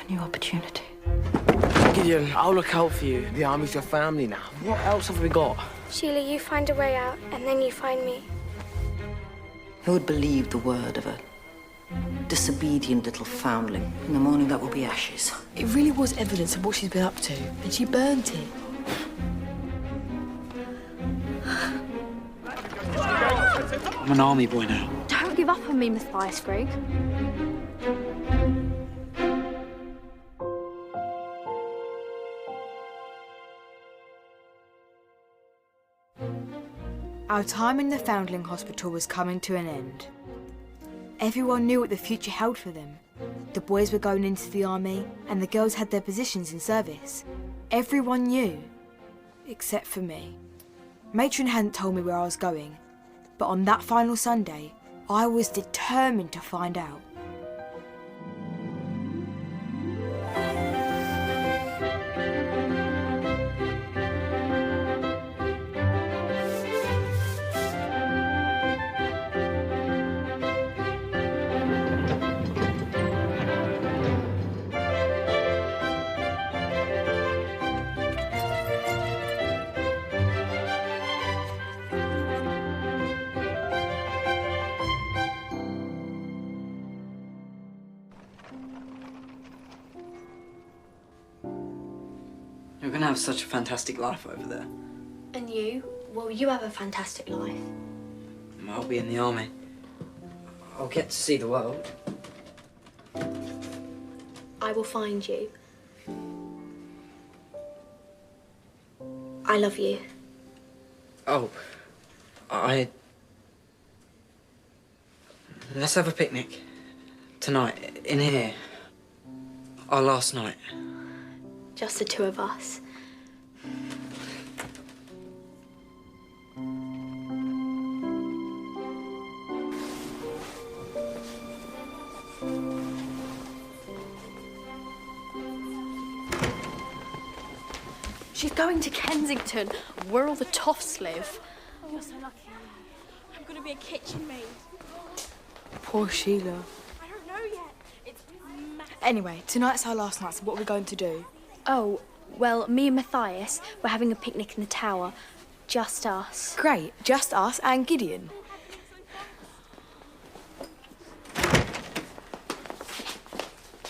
new opportunity. Gideon, I'll look out for you. The army's your family now. What else have we got? Sheila, you find a way out, and then you find me. Who would believe the word of a disobedient little foundling? In the morning, that will be ashes. It really was evidence of what she's been up to, and she burnt it. I'm an army boy now. Don't give up on me, Matthias Greg. Our time in the Foundling Hospital was coming to an end. Everyone knew what the future held for them. The boys were going into the army, and the girls had their positions in service. Everyone knew, except for me. Matron hadn't told me where I was going, but on that final Sunday, I was determined to find out. You're gonna have such a fantastic life over there. And you? Well, you have a fantastic life. I'll be in the army. I'll get to see the world. I will find you. I love you. Oh, Let's have a picnic. Tonight, in here. Our last night. Just the two of us. She's going to Kensington, where all the toffs live. Oh, you're so lucky. I'm going to be a kitchen maid. Poor Sheila. I don't know yet. It's massive. Anyway, tonight's our last night, so what are we going to do? Oh, well, me and Matthias were having a picnic in the tower. Just us. Great, just us and Gideon.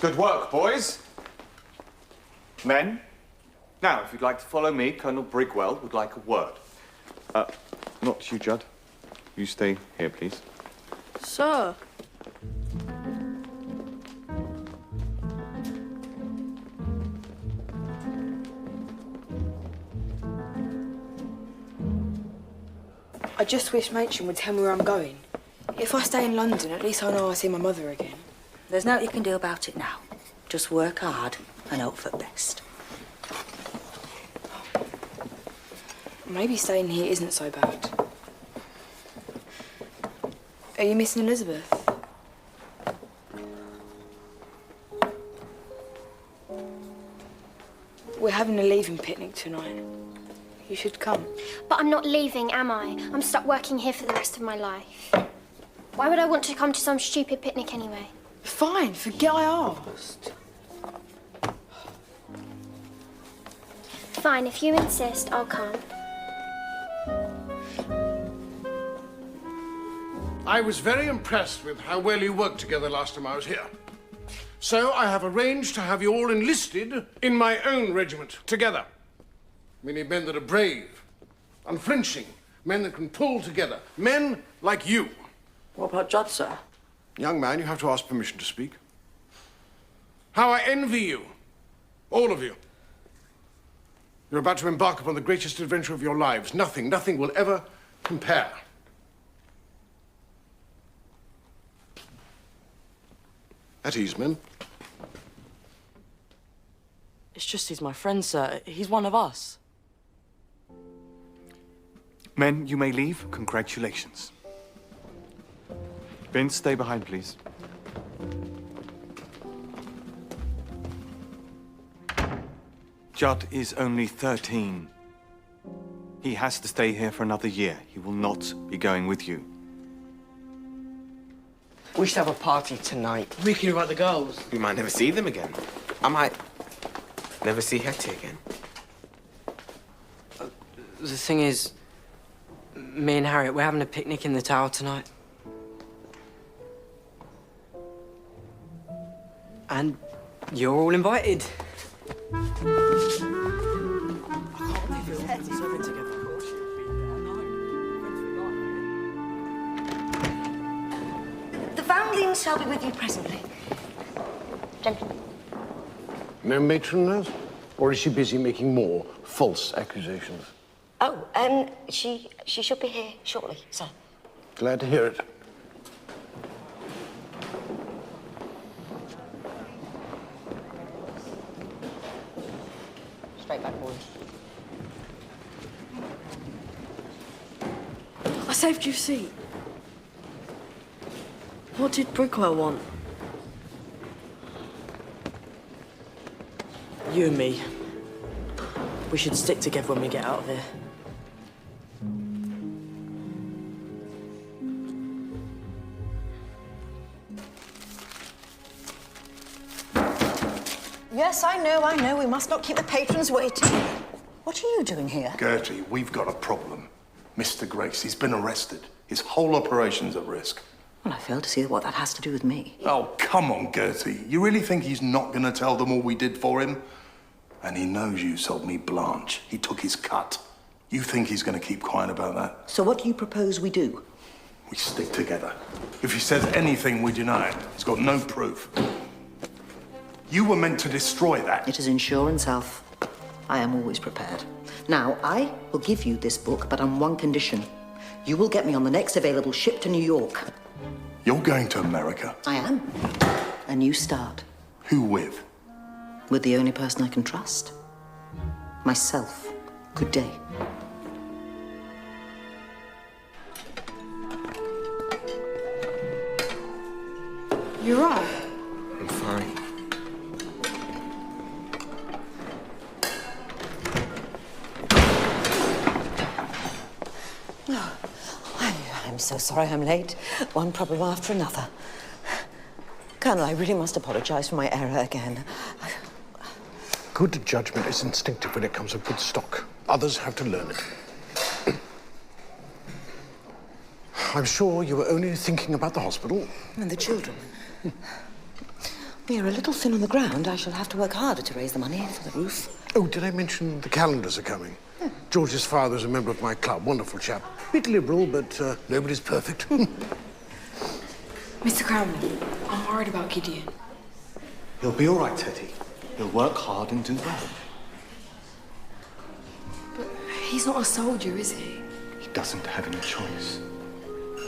Good work, boys. Men, now, if you'd like to follow me, Colonel Brigwell would like a word. Not you, Judd. You stay here, please. Sir. I just wish Matron would tell me where I'm going. If I stay in London, at least I know I'll see my mother again. There's nothing you can do about it now. Just work hard and hope for the best. Maybe staying here isn't so bad. Are you missing Elizabeth? We're having a leaving picnic tonight. You should come. But I'm not leaving, am I? I'm stuck working here for the rest of my life. Why would I want to come to some stupid picnic anyway? Fine, forget I asked. Fine, if you insist, I'll come. I was very impressed with how well you worked together last time I was here. So I have arranged to have you all enlisted in my own regiment, together. We need men that are brave, unflinching, men that can pull together, men like you. What about Judd, sir? Young man, you have to ask permission to speak. How I envy you, all of you. You're about to embark upon the greatest adventure of your lives. Nothing will ever compare. At ease, men. It's just he's my friend, sir. He's one of us. Men, you may leave. Congratulations. Vince, stay behind, please. Judd is only 13. He has to stay here for another year. He will not be going with you. We should have a party tonight. We can invite the girls. We might never see them again. I might never see Hetty again. The thing is, me and Harriet, we're having a picnic in the tower tonight. And you're all invited. The foundlings shall be with you presently. Gentlemen. No matron, nurse? Or is she busy making more false accusations? Oh, she should be here shortly, sir. Glad to hear it. Straight back, boys. I saved you a seat. What did Brickwell want? You and me. We should stick together when we get out of here. Yes, I know. We must not keep the patrons waiting. What are you doing here? Gertie, we've got a problem. Mr. Grace, he's been arrested. His whole operation's at risk. Well, I fail to see what that has to do with me. Oh, come on, Gertie. You really think he's not going to tell them all we did for him? And he knows you sold me Blanche. He took his cut. You think he's going to keep quiet about that? So what do you propose we do? We stick together. If he says anything, we deny it. He's got no proof. You were meant to destroy that. It is insurance, Alf. I am always prepared. Now, I will give you this book, but on one condition. You will get me on the next available ship to New York. You're going to America? I am. A new start. Who with? With the only person I can trust. Myself. Good day. You're right. I'm fine. Oh, I'm so sorry I'm late. One problem after another. Colonel, I really must apologize for my error again. Good judgment is instinctive when it comes of good stock. Others have to learn it. I'm sure you were only thinking about the hospital. And the children. We are a little thin on the ground. I shall have to work harder to raise the money for the roof. Oh, did I mention the calendars are coming? Yeah. George's father's a member of my club. Wonderful chap. Bit liberal, but nobody's perfect. Mr. Cranmer, I'm worried about Gideon. He'll be all right, Hetty. He'll work hard and do well. But he's not a soldier, is he? He doesn't have any choice.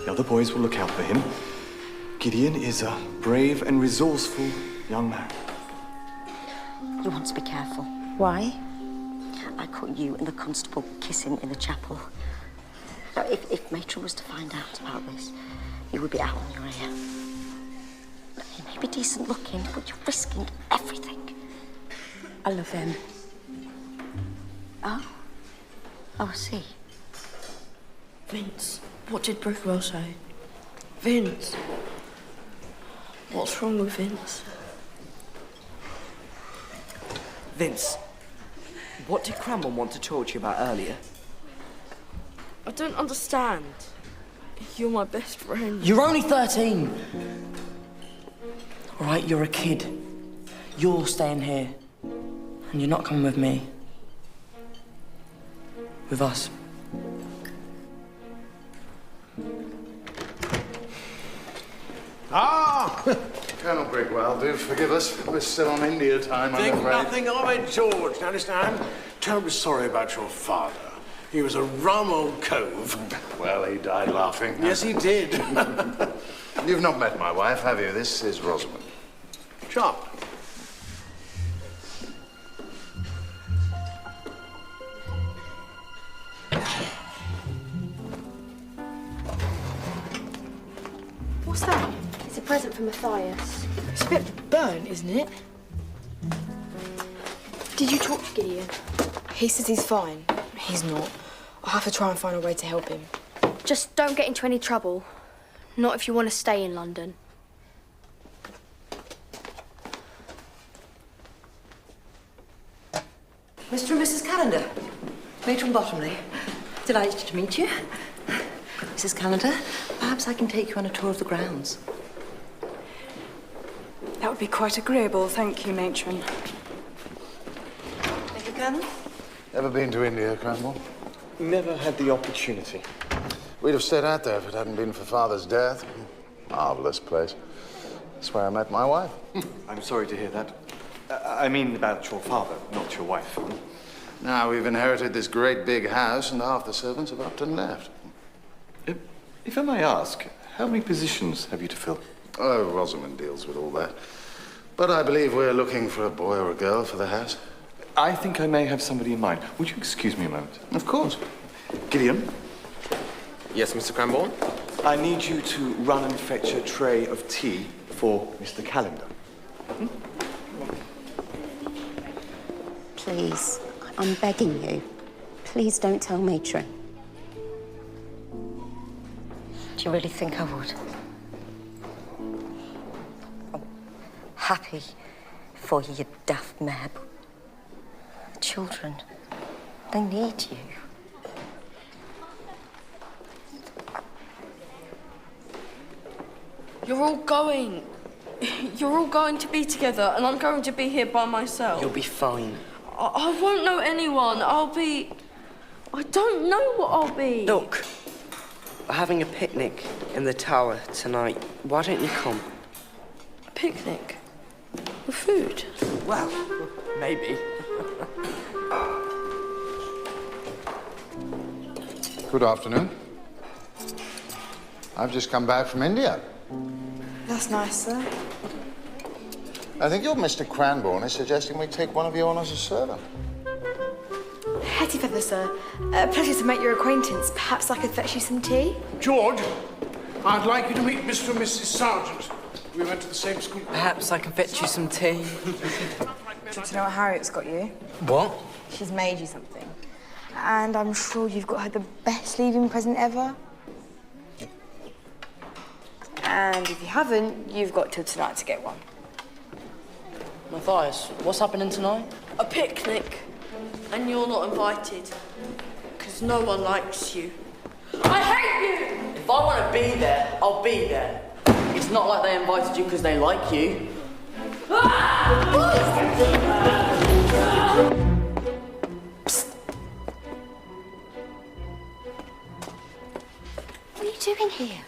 The other boys will look out for him. Gideon is a brave and resourceful young man. You want to be careful. Why? I caught you and the constable kissing in the chapel. Now, if Matron was to find out about this, you would be out on your ear. He may be decent looking, but you're risking everything. I love him. Oh? Oh, I see. Vince, what did Brickwell say? Vince. What's wrong with Vince? Vince, what did Cranwell want to talk to you about earlier? I don't understand. You're my best friend. You're only 13. All right, you're a kid. You're staying here. And you're not coming with me. With us. Ah! Colonel Brickwell, do forgive us. We're still on India time, I'm Think afraid. nothing of it, George. You understand? Terribly sorry about your father. He was a rum old cove. Well, he died laughing. Yes, he did. You've not met my wife, have you? This is Rosamond. Sharp. What's that? It's a present from Matthias. It's a bit burnt, isn't it? Did you talk to Gideon? He says he's fine. He's not. I'll have to try and find a way to help him. Just don't get into any trouble. Not if you want to stay in London. Mr. and Mrs. Callender. Matron Bottomley. Delighted to meet you. Mrs. Callender, perhaps I can take you on a tour of the grounds. That would be quite agreeable, thank you, Matron. Thank you, Colonel. Ever been to India, Cranmore? Never had the opportunity. We'd have stayed out there if it hadn't been for Father's death. Marvellous place. That's where I met my wife. I'm sorry to hear that. I mean about your father, not your wife. Now we've inherited this great big house and half the servants have upped and left. If I may ask, how many positions have you to fill? Oh, Rosamond deals with all that. But I believe we're looking for a boy or a girl for the house. I think I may have somebody in mind. Would you excuse me a moment? Of course. Gideon? Yes, Mr. Cranbourne? I need you to run and fetch a tray of tea for Mr. Callender. Please, I'm begging you. Please don't tell Matron. Do you really think I would? I'm happy for you, you daft mare, but the children, they need you. You're all going. You're all going to be together, and I'm going to be here by myself. You'll be fine. I won't know anyone. I don't know what I'll be. Look, we're having a picnic in the tower tonight. Why don't you come? A picnic? With food? Well, maybe. Good afternoon. I've just come back from India. That's nice, sir. I think your Mr. Cranbourne is suggesting we take one of you on as a servant. Hetty Feather, sir. Pleasure to make your acquaintance. Perhaps I could fetch you some tea? George, I'd like you to meet Mr. and Mrs. Sargent. We went to the same school. Perhaps I can fetch you some tea. Do you know what Harriet's got you? What? She's made you something. And I'm sure you've got her the best leaving present ever. And if you haven't, you've got till tonight to get one. Matthias, what's happening tonight? A picnic. And you're not invited. Because no one likes you. I hate you! If I want to be there, I'll be there. It's not like they invited you because they like you. Psst. What are you doing here?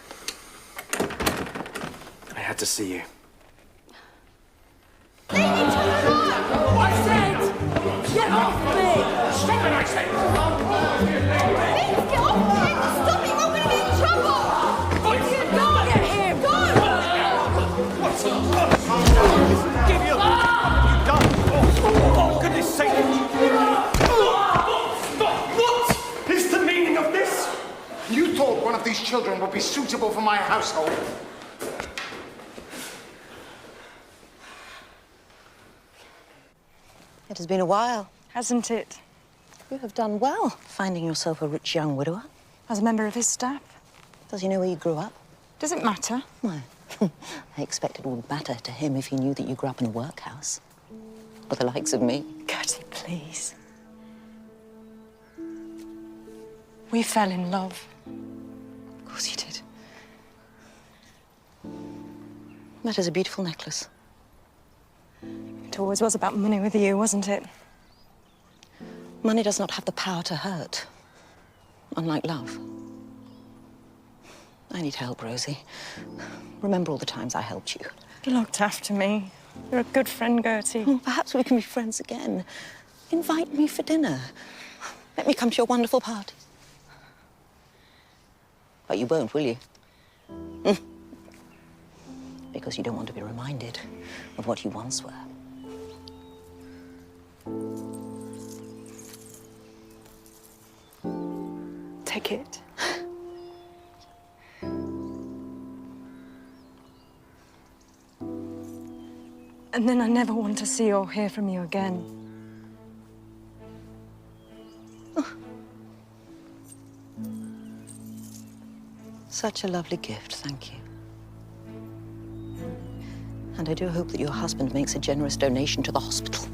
I had to see you. I said, get off me! Stop it, I say! Please get off me! Stop it! We're going to be in trouble! If you don't get him, go! What's the Give you what have you done? Oh, goodness sake! Stop! What is the meaning of this? You thought one of these children would be suitable for my household. It has been a while. Hasn't it? You have done well, finding yourself a rich young widower. As a member of his staff. Does he know where you grew up? Does it matter? Well, I expect it would matter to him if he knew that you grew up in a workhouse. With the likes of me. Gertie, please. We fell in love. Of course you did. That is a beautiful necklace. It always was about money with you, wasn't it? Money does not have the power to hurt, unlike love. I need help, Rosie. Remember all the times I helped you. You looked after me. You're a good friend, Gertie. Oh, perhaps we can be friends again. Invite me for dinner. Let me come to your wonderful party. But you won't, will you? Because you don't want to be reminded of what you once were. Take it. And then I never want to see or hear from you again. Such a lovely gift, thank you. And I do hope that your husband makes a generous donation to the hospital.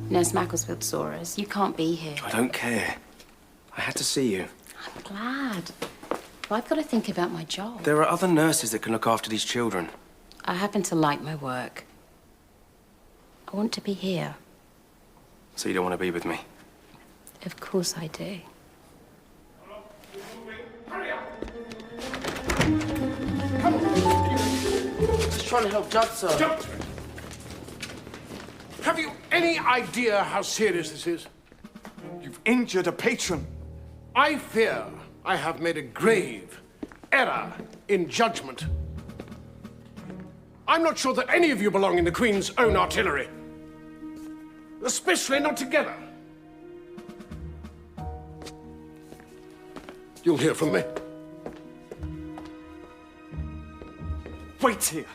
Nurse Macclesfield saw us. You can't be here. I don't care. I had to see you. I'm glad. But I've got to think about my job. There are other nurses that can look after these children. I happen to like my work. I want to be here. So you don't want to be with me? Of course I do. Just trying to help Judd, sir. Judd! Have you any idea how serious this is? You've injured a patron. I fear I have made a grave error in judgment. I'm not sure that any of you belong in the Queen's own artillery. Especially not together. You'll hear from me. Wait here.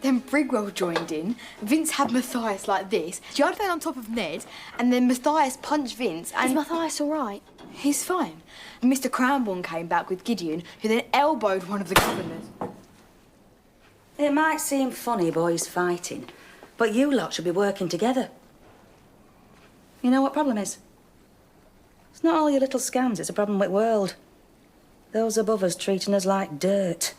Then Brigwell joined in. Vince had Matthias like this. Judd fell on top of Ned, and then Matthias punched Vince. And Is Matthias all right? He's fine. And Mr. Cranbourne came back with Gideon, who then elbowed one of the governors. It might seem funny, boys fighting, but you lot should be working together. You know what problem is? It's not all your little scams, it's a problem with the world. Those above us treating us like dirt.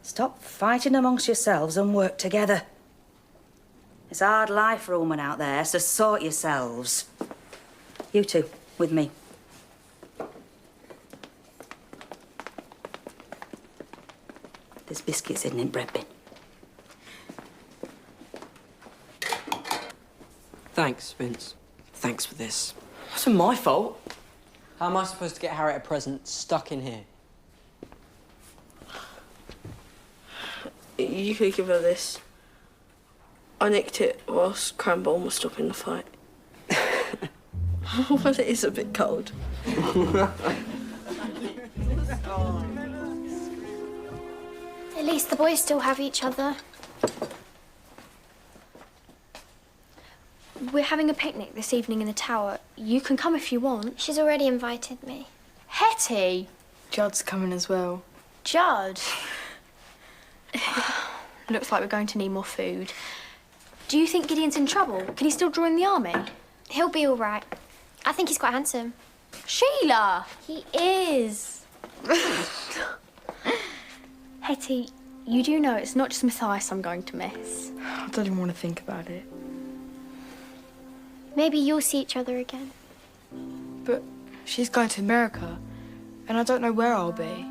Stop fighting amongst yourselves and work together. It's a hard life for a woman out there, so sort yourselves. You two, with me. There's biscuits hidden in bread bin. Thanks, Vince. Thanks for this. It wasn't my fault. How am I supposed to get Harriet a present stuck in here? You could give her this. I nicked it whilst Cranbourne was stopping the fight. Well, it is a bit cold. At least the boys still have each other. We're having a picnic this evening in the tower. You can come if you want. She's already invited me. Hetty! Judd's coming as well. Judd? Looks like we're going to need more food. Do you think Gideon's in trouble? Can he still join the army? He'll be all right. I think he's quite handsome. Sheila! He is. Hetty, you do know it's not just Matthias I'm going to miss. I don't even want to think about it. Maybe you'll see each other again. But she's going to America, and I don't know where I'll be.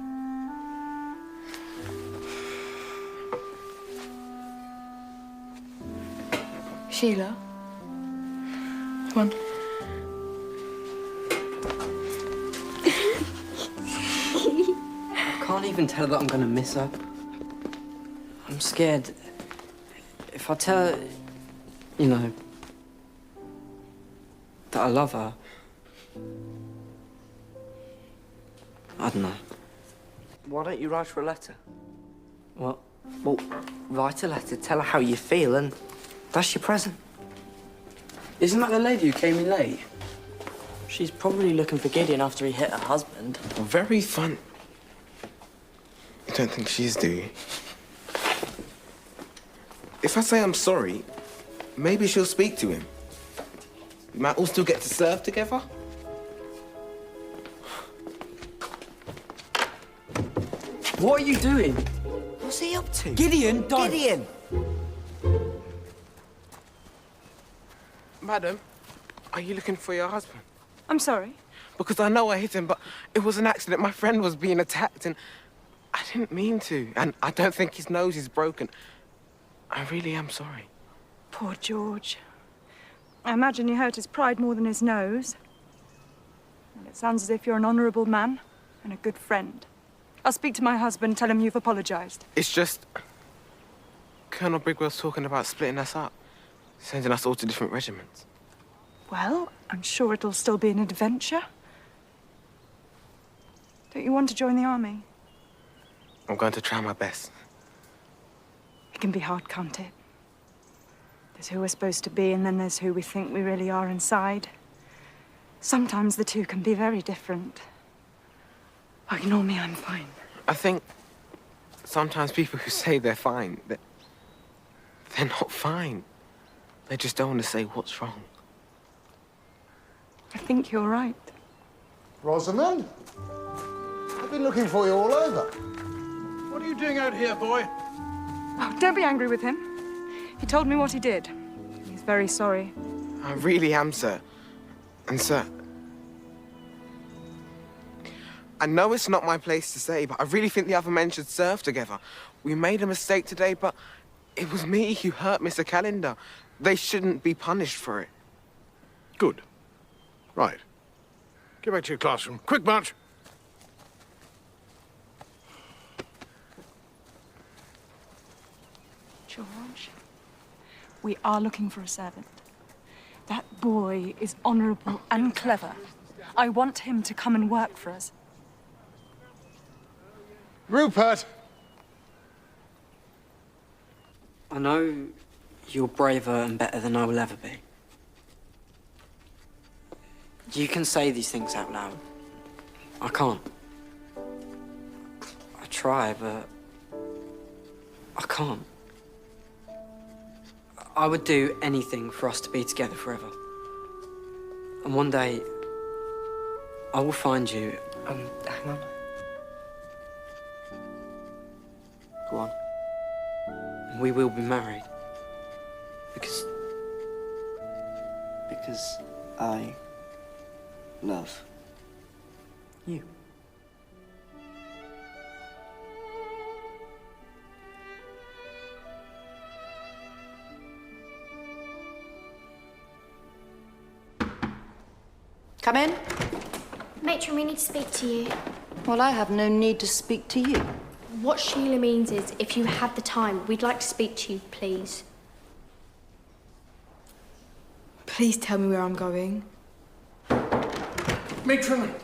Sheila? Come on. I can't even tell her that I'm going to miss her. I'm scared. If I tell her, you know, that I love her, I don't know. Why don't you write her a letter? What? Well, write a letter, tell her how you feel, and that's your present. Isn't that the lady who came in late? She's probably looking for Gideon after he hit her husband. Very fun. You don't think she is, do you? If I say I'm sorry, maybe she'll speak to him. We might all still get to serve together. What are you doing? What's he up to? Gideon, don't! Gideon! Madam, are you looking for your husband? I'm sorry? Because I know I hit him, but it was an accident. My friend was being attacked and I didn't mean to. And I don't think his nose is broken. I really am sorry. Poor George. I imagine you hurt his pride more than his nose. And it sounds as if you're an honourable man and a good friend. I'll speak to my husband, tell him you've apologised. It's just... Colonel Brigwell's talking about splitting us up, sending us all to different regiments. Well, I'm sure it'll still be an adventure. Don't you want to join the army? I'm going to try my best. It can be hard, can't it? There's who we're supposed to be, and then there's who we think we really are inside. Sometimes the two can be very different. Ignore me, I'm fine. I think sometimes people who say they're fine, they're not fine. They just don't want to say what's wrong. I think you're right. Rosamond? I've been looking for you all over. What are you doing out here, boy? Oh, don't be angry with him. He told me what he did. He's very sorry. I really am, sir. And, sir, I know it's not my place to say, but I really think the other men should serve together. We made a mistake today, but it was me who hurt Mr. Calendar. They shouldn't be punished for it. Good. Right. Get back to your classroom. Quick march. George, we are looking for a servant. That boy is honourable and clever. I want him to come and work for us. Rupert! I know you're braver and better than I will ever be. You can say these things out loud. I can't. I try, but I can't. I would do anything for us to be together forever. And one day, I will find you. Hang on. Go on. And we will be married. Because I love you. Come in. Matron, we need to speak to you. Well, I have no need to speak to you. What Sheila means is, if you had the time, we'd like to speak to you, please. Please tell me where I'm going. Matron,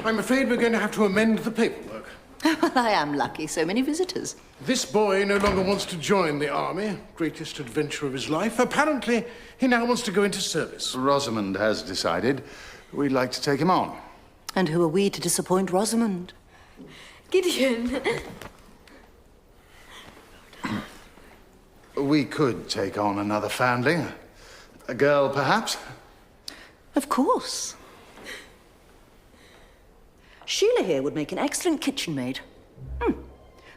I'm afraid we're going to have to amend the paperwork. Well, I am lucky. So many visitors. This boy no longer wants to join the army. Greatest adventure of his life. Apparently, he now wants to go into service. Rosamond has decided we'd like to take him on. And who are we to disappoint Rosamond? Gideon! We could take on another foundling. A girl, perhaps? Of course. Sheila here would make an excellent kitchen maid.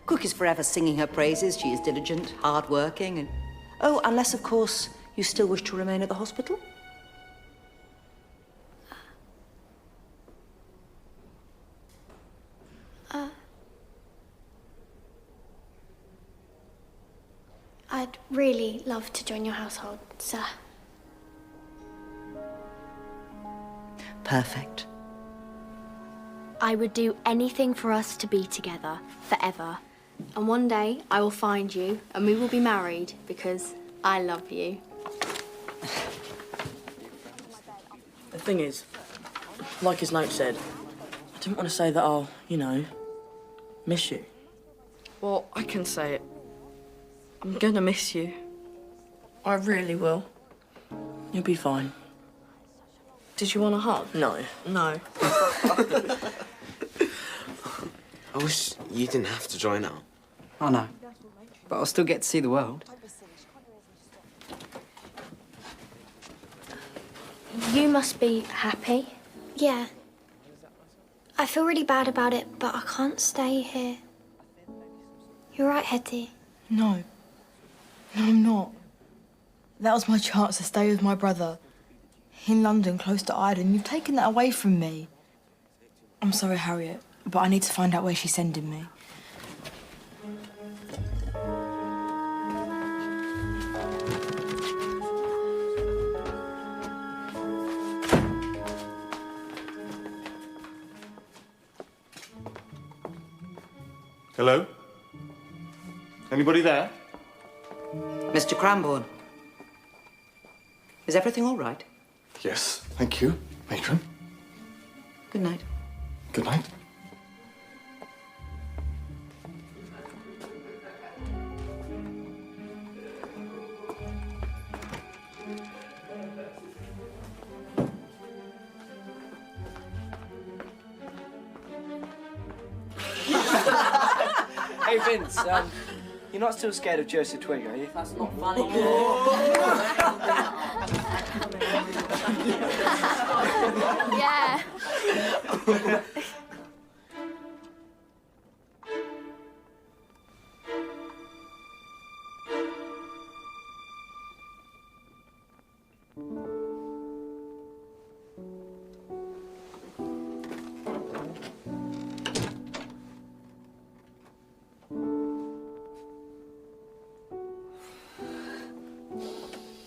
Cook is forever singing her praises. She is diligent, hard-working, and... Oh, unless, of course, you still wish to remain at the hospital? I'd really love to join your household, sir. Perfect. I would do anything for us to be together, forever. And one day, I will find you, and we will be married, because I love you. The thing is, like his note said, I didn't want to say that I'll, miss you. Well, I can say it. I'm gonna miss you. I really will. You'll be fine. Did you want a hug? No. No. I wish you didn't have to join out. I know. But I'll still get to see the world. You must be happy. Yeah. I feel really bad about it, but I can't stay here. You're right, Hetty. No. No, I'm not. That was my chance to stay with my brother. In London, close to Iden. You've taken that away from me. I'm sorry, Harriet, but I need to find out where she's sending me. Hello? Anybody there? Mr. Cranbourne. Is everything all right? Yes, thank you, matron. Good night. Good night. Hey, Hey, Vince, you're not still scared of Joseph Twig, are you? That's not funny. Yeah.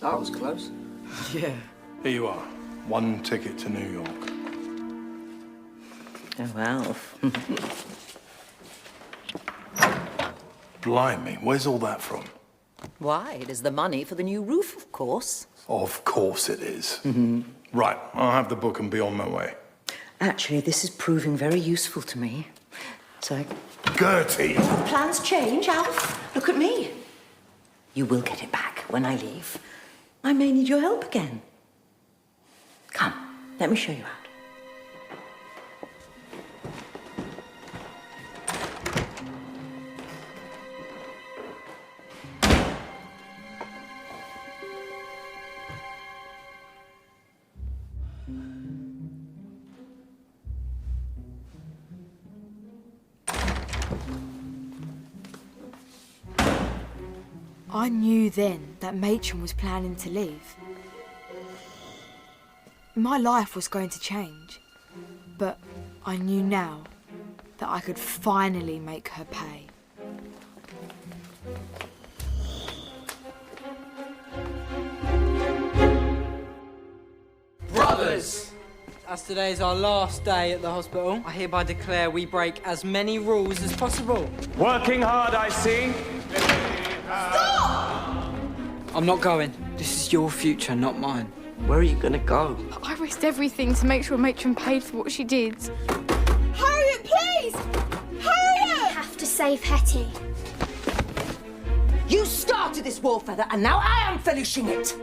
That was close. Yeah. Here you are. 1 ticket to New York. Oh, well. Blimey, where's all that from? Why? It is the money for the new roof, of course. Of course it is. Right, I'll have the book and be on my way. Actually, this is proving very useful to me. So... Gertie! Plans change, Alf. Look at me. You will get it back when I leave. I may need your help again. Come, let me show you out. I knew then that Matron was planning to leave. My life was going to change, but I knew now that I could finally make her pay. Brothers! As today is our last day at the hospital, I hereby declare we break as many rules as possible. Working hard, I see. I'm not going. This is your future, not mine. Where are you gonna go? I risked everything to make sure Matron paid for what she did. Harriet, please! Harriet! We have to save Hetty. You started this war, Feather, and now I am finishing it.